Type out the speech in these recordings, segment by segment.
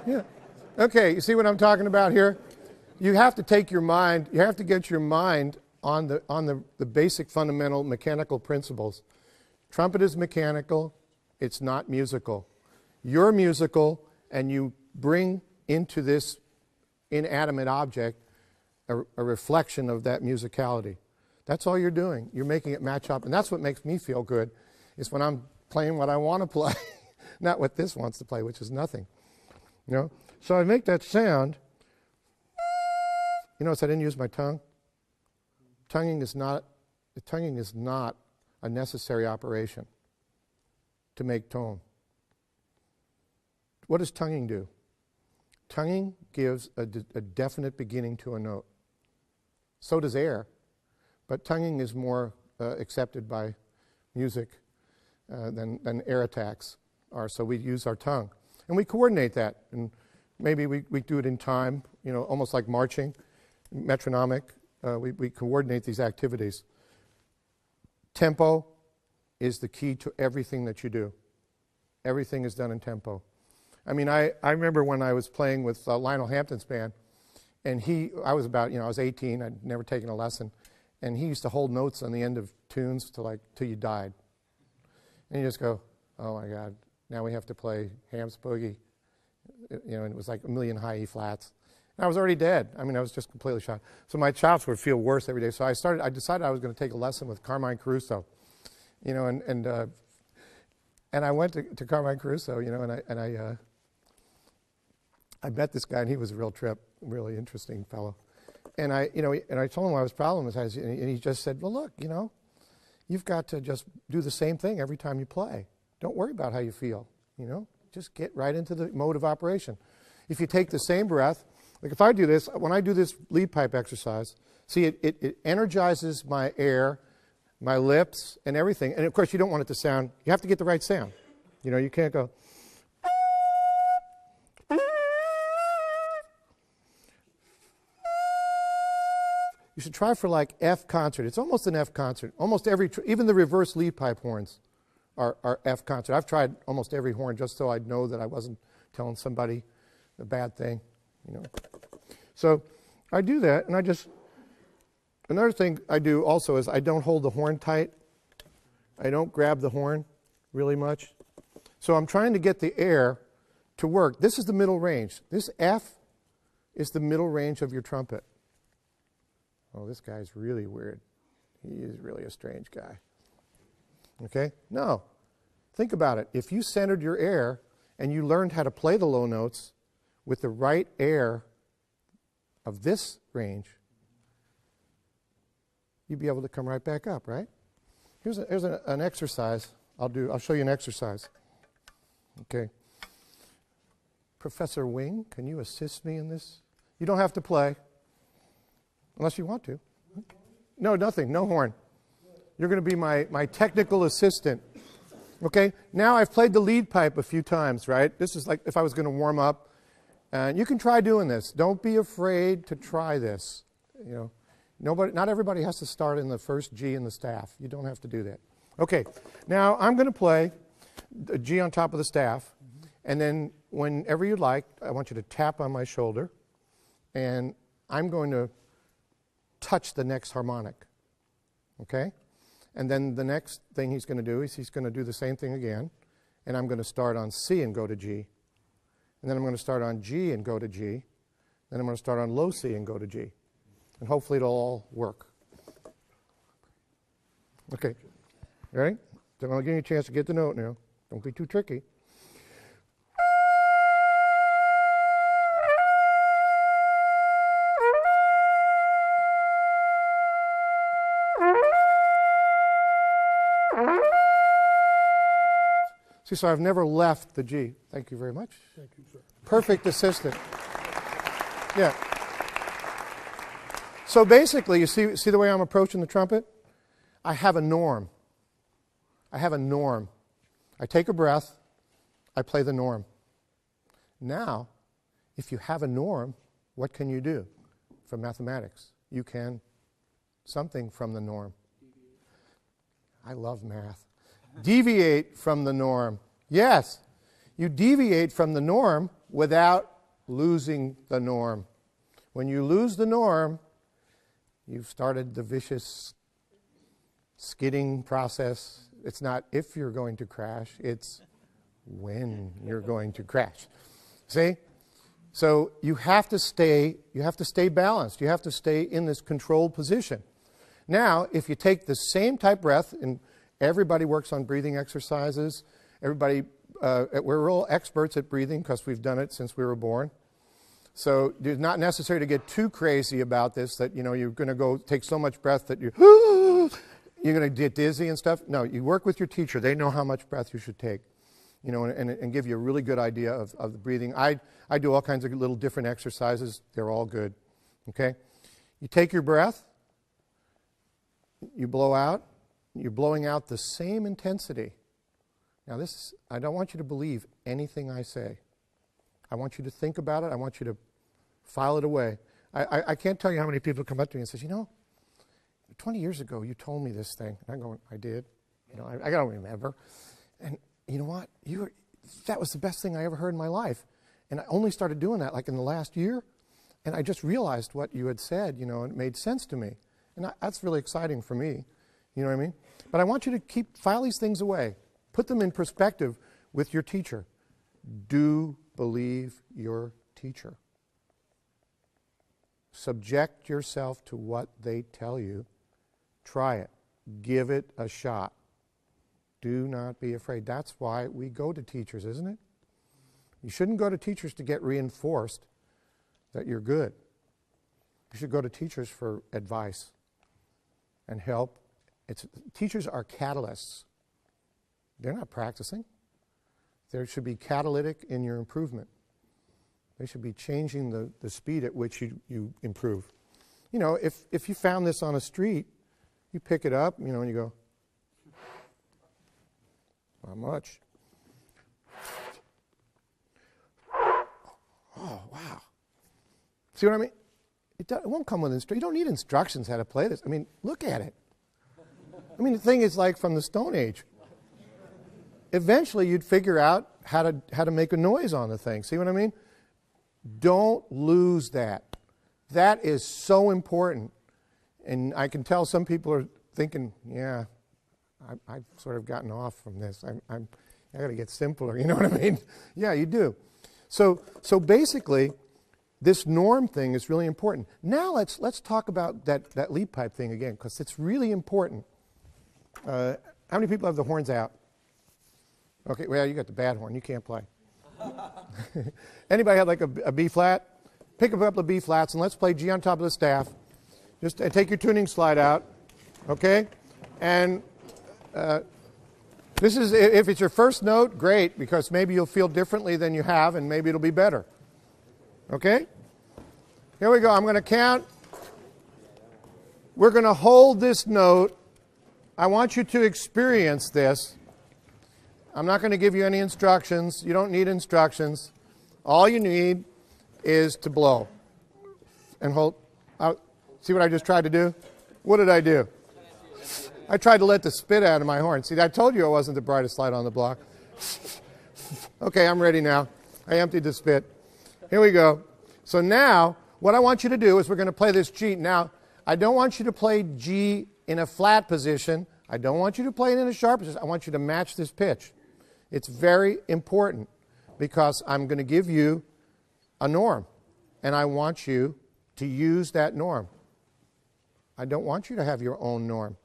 Yeah. Okay, you see what I'm talking about here? You have to take your mind, you have to get your mind on the basic fundamental mechanical principles. Trumpet is mechanical, it's not musical. You're musical, and you bring into this inanimate object a reflection of that musicality. That's all you're doing. You're making it match up, and that's what makes me feel good, is when I'm playing what I want to play, not what this wants to play, which is nothing. You know? So I make that sound. You notice I didn't use my tongue? Tonguing is not a necessary operation to make tone. What does tonguing do? Tonguing gives a definite beginning to a note. So does air, but tonguing is more accepted by music than air attacks are, so we use our tongue. And we coordinate that, and maybe we do it in time, you know, almost like marching, metronomic. We coordinate these activities. Tempo is the key to everything that you do. Everything is done in tempo. I mean, I remember when I was playing with Lionel Hampton's band, and I was 18, I'd never taken a lesson, and he used to hold notes on the end of tunes till you died. And you just go, oh my God, now we have to play Ham's Boogie. You know, and it was like a million high E flats. And I was already dead. I mean, I was just completely shot. So my chops would feel worse every day. So I decided I was going to take a lesson with Carmine Caruso. You know, and I went to Carmine Caruso, you know, and I met this guy, and he was a real trip, really interesting fellow. And I told him what his problem was, and he just said, well, look, you know, you've got to just do the same thing every time you play. Don't worry about how you feel, you know. Just get right into the mode of operation. If you take the same breath, like if I do this, when I do this lead pipe exercise, see, it energizes my air, my lips, and everything. And of course, you don't want it to sound, you have to get the right sound. You know, you can't go. You should try for like F concert. It's almost an F concert. Almost every, even the reverse lead pipe horns are F concert. I've tried almost every horn just so I'd know that I wasn't telling somebody a bad thing, you know. So I do that, and another thing I do also is I don't hold the horn tight. I don't grab the horn really much. So I'm trying to get the air to work. This is the middle range. This F is the middle range of your trumpet. Oh, this guy's really weird. He is really a strange guy. Okay? No. Think about it. If you centered your air and you learned how to play the low notes with the right air of this range, you'd be able to come right back up, right? Here's an exercise I'll show you an exercise. Okay. Professor Wing, can you assist me in this? You don't have to play, unless you want to. No, nothing, no horn. You're going to be my technical assistant. Okay, now I've played the lead pipe a few times, right? This is like if I was going to warm up. And you can try doing this. Don't be afraid to try this. You know, not everybody has to start in the first G in the staff. You don't have to do that. Okay, now I'm going to play a G on top of the staff, and then whenever you like, I want you to tap on my shoulder, and I'm going to touch the next harmonic. Okay? And then the next thing he's going to do is he's going to do the same thing again, and I'm going to start on C and go to G. And then I'm going to start on G and go to G. Then I'm going to start on low C and go to G. And hopefully it'll all work. Okay. You ready? Then I'll give you a chance to get the note now. Don't be too tricky. See, so I've never left the G. Thank you very much. Thank you, sir. Perfect assistant. Yeah. So basically, you see the way I'm approaching the trumpet? I have a norm. I have a norm. I take a breath. I play the norm. Now, if you have a norm, what can you do from mathematics? You can something from the norm. I love math. Deviate from the norm. Yes, you deviate from the norm without losing the norm. When you lose the norm, you've started the vicious skidding process. It's not if you're going to crash, it's when you're going to crash. See? So you have to stay balanced. You have to stay in this controlled position. Now, if you take the same type breath, and everybody works on breathing exercises, everybody, we're all experts at breathing because we've done it since we were born. So it's not necessary to get too crazy about this, that you're going to go take so much breath that you're going to get dizzy and stuff. No, you work with your teacher. They know how much breath you should take, and give you a really good idea of the breathing. I do all kinds of little different exercises. They're all good, okay? You take your breath, you blow out, you're blowing out the same intensity. Now I don't want you to believe anything I say. I want you to think about it. I want you to file it away. I can't tell you how many people come up to me and says, 20 years ago you told me this thing. And I'm going, I did. I don't remember. And you know what? That was the best thing I ever heard in my life. And I only started doing that like in the last year. And I just realized what you had said, and it made sense to me. And that's really exciting for me. You know what I mean? But I want you to file these things away. Put them in perspective with your teacher. Do believe your teacher. Subject yourself to what they tell you. Try it. Give it a shot. Do not be afraid. That's why we go to teachers, isn't it? You shouldn't go to teachers to get reinforced that you're good. You should go to teachers for advice and help. Teachers are catalysts. They're not practicing. There should be catalytic in your improvement. They should be changing the speed at which you improve. If you found this on a street, you pick it up, and you go, not much. Oh, wow. See what I mean? It won't come with instructions. You don't need instructions how to play this. Look at it. The thing is like from the Stone Age. Eventually, you'd figure out how to make a noise on the thing. See what I mean? Don't lose that. That is so important. And I can tell some people are thinking, yeah, I've sort of gotten off from this. I got to get simpler. You know what I mean? Yeah, you do. So basically, this norm thing is really important. Now let's talk about that lead pipe thing again, because it's really important. How many people have the horns out? Okay, well, you got the bad horn. You can't play. Anybody have like a B flat? Pick up a couple of B flats and let's play G on top of the staff. Just take your tuning slide out, okay? And this is, if it's your first note, great, because maybe you'll feel differently than you have and maybe it'll be better. Okay? Here we go. I'm going to count. We're going to hold this note. I want you to experience this. I'm not going to give you any instructions. You don't need instructions. All you need is to blow. And hold. See what I just tried to do? What did I do? I tried to let the spit out of my horn. See, I told you I wasn't the brightest light on the block. Okay, I'm ready now. I emptied the spit. Here we go. So now, what I want you to do is we're going to play this G. Now, I don't want you to play G in a flat position. I don't want you to play it in a sharp position. I want you to match this pitch. It's very important because I'm going to give you a norm, and I want you to use that norm. I don't want you to have your own norm.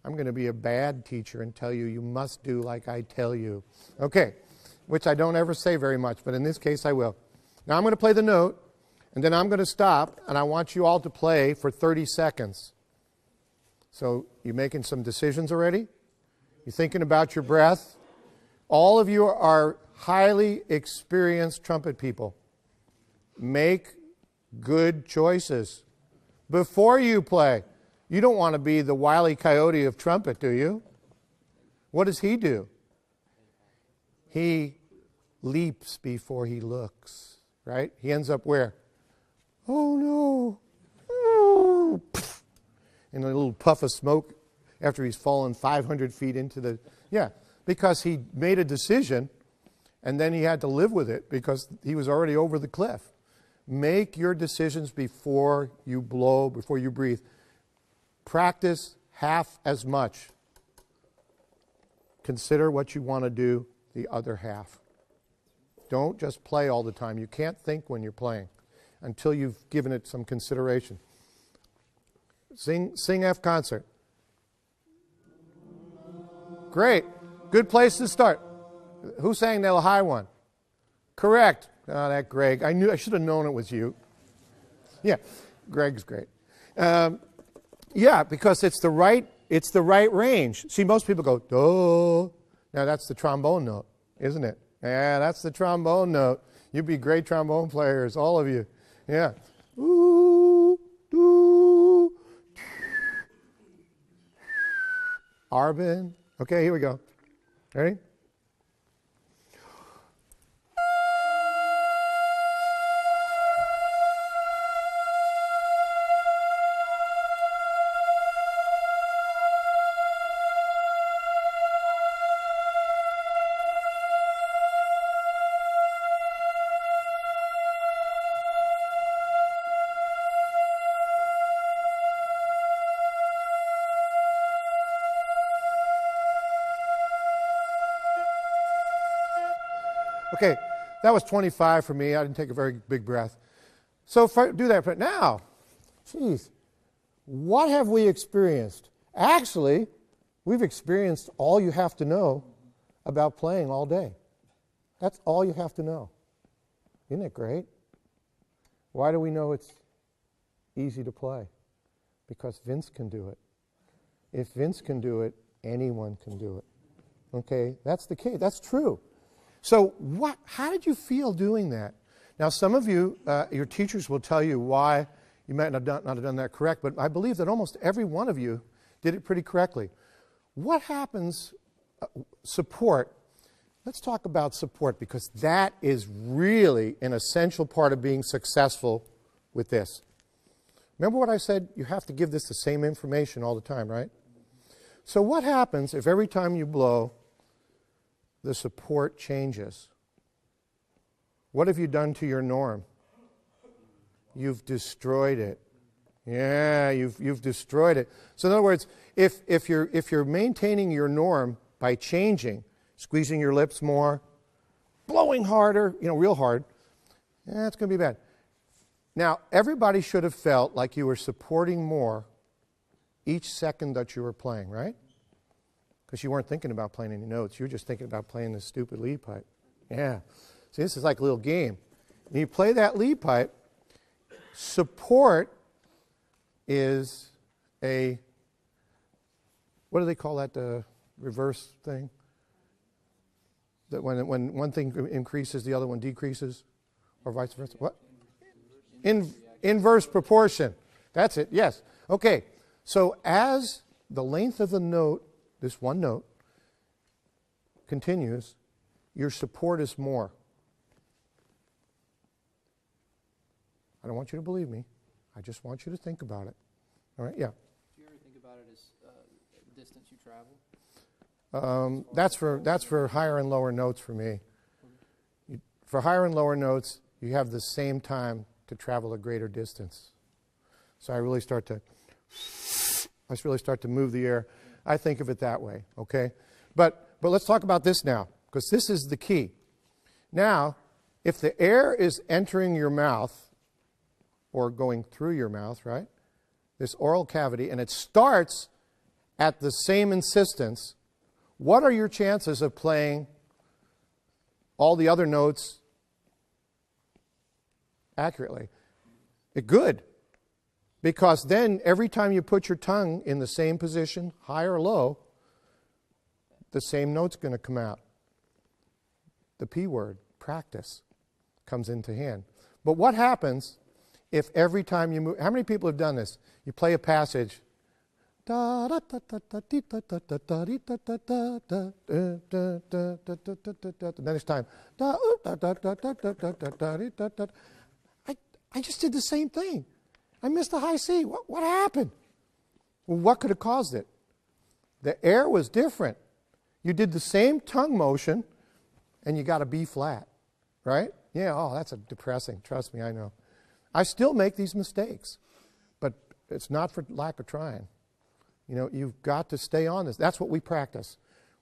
I'm going to be a bad teacher and tell you, you must do like I tell you. Okay, which I don't ever say very much, but in this case I will. Now I'm going to play the note, and then I'm going to stop, and I want you all to play for 30 seconds. So you making some decisions already? You thinking about your breath? All of you are highly experienced trumpet people. Make good choices before you play. You don't want to be the Wile E. Coyote of trumpet, do you? What does he do? He leaps before he looks, right? He ends up where? Oh, no. Oh. In a little puff of smoke after he's fallen 500 feet into the... Yeah, because he made a decision, and then he had to live with it because he was already over the cliff. Make your decisions before you blow, before you breathe. Practice half as much. Consider what you want to do the other half. Don't just play all the time. You can't think when you're playing until you've given it some consideration. Sing F concert. Great. Good place to start. Who sang the high one? Correct. Oh, that Greg. I should have known it was you. Yeah, Greg's great. Yeah, because it's the right range. See, most people go, do. Now that's the trombone note, isn't it? Yeah, that's the trombone note. You'd be great trombone players, all of you. Yeah. Ooh, doo. Arbin. Okay, here we go. Ready? Okay, that was 25 for me. I didn't take a very big breath. So do that. But now, geez, what have we experienced? Actually, we've experienced all you have to know about playing all day. That's all you have to know. Isn't it great? Why do we know it's easy to play? Because Vince can do it. If Vince can do it, anyone can do it. Okay, that's the case. That's true. So how did you feel doing that? Now, some of you, your teachers will tell you why you might not have done that correct, but I believe that almost every one of you did it pretty correctly. What happens, support, let's talk about support because that is really an essential part of being successful with this. Remember what I said? You have to give this the same information all the time, right? So what happens if every time you blow, the support changes? What have you done to your norm? You've destroyed it. Yeah, you've destroyed it. So in other words, if you're maintaining your norm by changing, squeezing your lips more, blowing harder, real hard, it's going to be bad. Now, everybody should have felt like you were supporting more each second that you were playing, right? Because you weren't thinking about playing any notes. You were just thinking about playing this stupid lead pipe. Yeah. See, this is like a little game. And you play that lead pipe, support is a, what do they call that, the reverse thing? That when one thing increases, the other one decreases? Or vice versa? What? Inverse proportion. That's it, yes. Okay, so as the length of the note, this one note, continues, your support is more. I don't want you to believe me. I just want you to think about it. All right, yeah. Do you ever think about it as distance you travel? That's for higher and lower notes for me. For higher and lower notes, you have the same time to travel a greater distance. So I really start to move the air. I think of it that way, okay? But let's talk about this now, because this is the key. Now, if the air is entering your mouth or going through your mouth, right? This oral cavity, and it starts at the same insistence, what are your chances of playing all the other notes accurately? Good. Because then every time you put your tongue in the same position, high or low, the same note's going to come out. The P word, practice, comes into hand. But what happens if every time you move, how many people have done this? You play a passage, the next time, I just did the same thing. I missed a high C. What happened? Well, what could have caused it? The air was different. You did the same tongue motion, and you got a B flat, right? Yeah, oh, that's depressing. Trust me, I know. I still make these mistakes, but it's not for lack of trying. You know, you've got to stay on this. That's what we practice.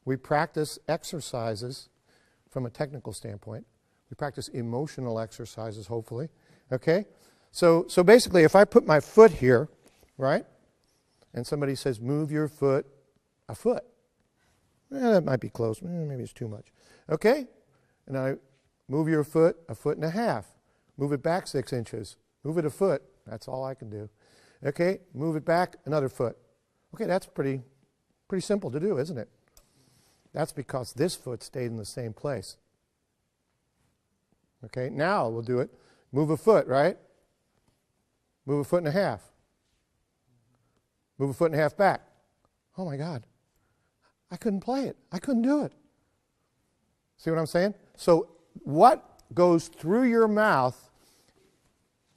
We practice exercises from a technical standpoint. We practice emotional exercises, hopefully. Okay? So basically, if I put my foot here, right, and somebody says, move your foot a foot. That might be close. Maybe it's too much. Okay? And I move your foot a foot and a half. Move it back 6 inches. Move it a foot. That's all I can do. Okay? Move it back another foot. Okay, that's pretty simple to do, isn't it? That's because this foot stayed in the same place. Okay, now we'll do it. Move a foot, right? Move a foot and a half. Move a foot and a half back. Oh my God. I couldn't play it. I couldn't do it. See what I'm saying? So what goes through your mouth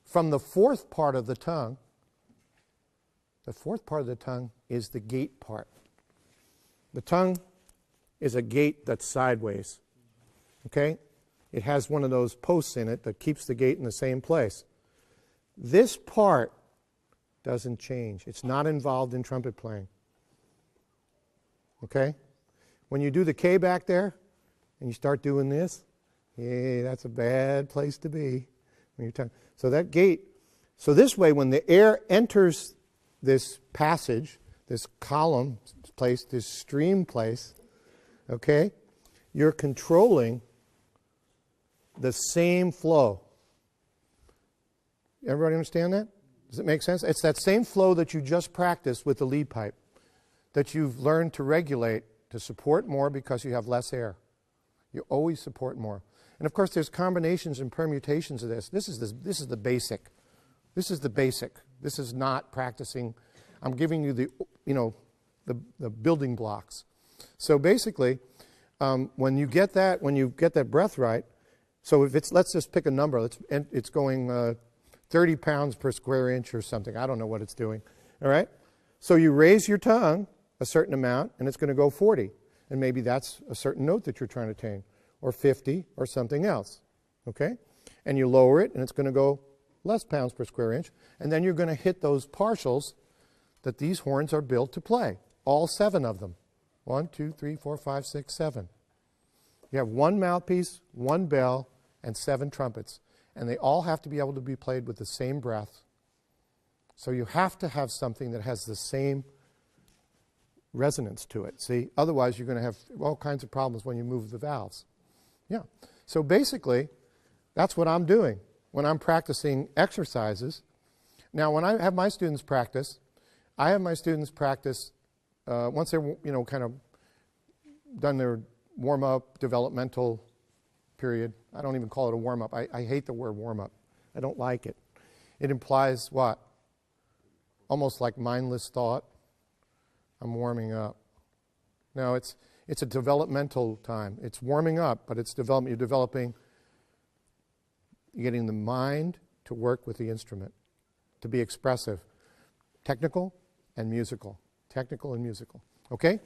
from the fourth part of the tongue, the fourth part of the tongue is the gate part. The tongue is a gate that's sideways. Okay? It has one of those posts in it that keeps the gate in the same place. This part doesn't change. It's not involved in trumpet playing. Okay? When you do the K back there and you start doing this, hey, that's a bad place to be. So that gate, so this way when the air enters this passage, this column place, this stream place, okay, you're controlling the same flow. Everybody understand that? Does it make sense? It's that same flow that you just practiced with the lead pipe, that you've learned to regulate, to support more because you have less air. You always support more. And of course there's combinations and permutations of this. This is the basic. This is the basic. This is not practicing. I'm giving you the building blocks. So basically, when you get that breath right, so if it's, let's just pick a number. It's going 30 pounds per square inch or something. I don't know what it's doing. All right? So you raise your tongue a certain amount, and it's going to go 40. And maybe that's a certain note that you're trying to attain, or 50, or something else. Okay? And you lower it, and it's going to go less pounds per square inch. And then you're going to hit those partials that these horns are built to play. All 7 of them. 1, 2, 3, 4, 5, 6, 7. You have 1 mouthpiece, 1 bell, and 7 trumpets. And they all have to be able to be played with the same breath. So you have to have something that has the same resonance to it. See? Otherwise you're going to have all kinds of problems when you move the valves. Yeah. So basically, that's what I'm doing when I'm practicing exercises. Now when I have my students practice, once they're kind of done their warm-up, developmental period. I don't even call it a warm-up. I hate the word warm-up. I don't like it. It implies what? Almost like mindless thought. I'm warming up. No, it's a developmental time. It's warming up, but it's development. You're developing, you're getting the mind to work with the instrument, to be expressive, technical and musical. Technical and musical. Okay?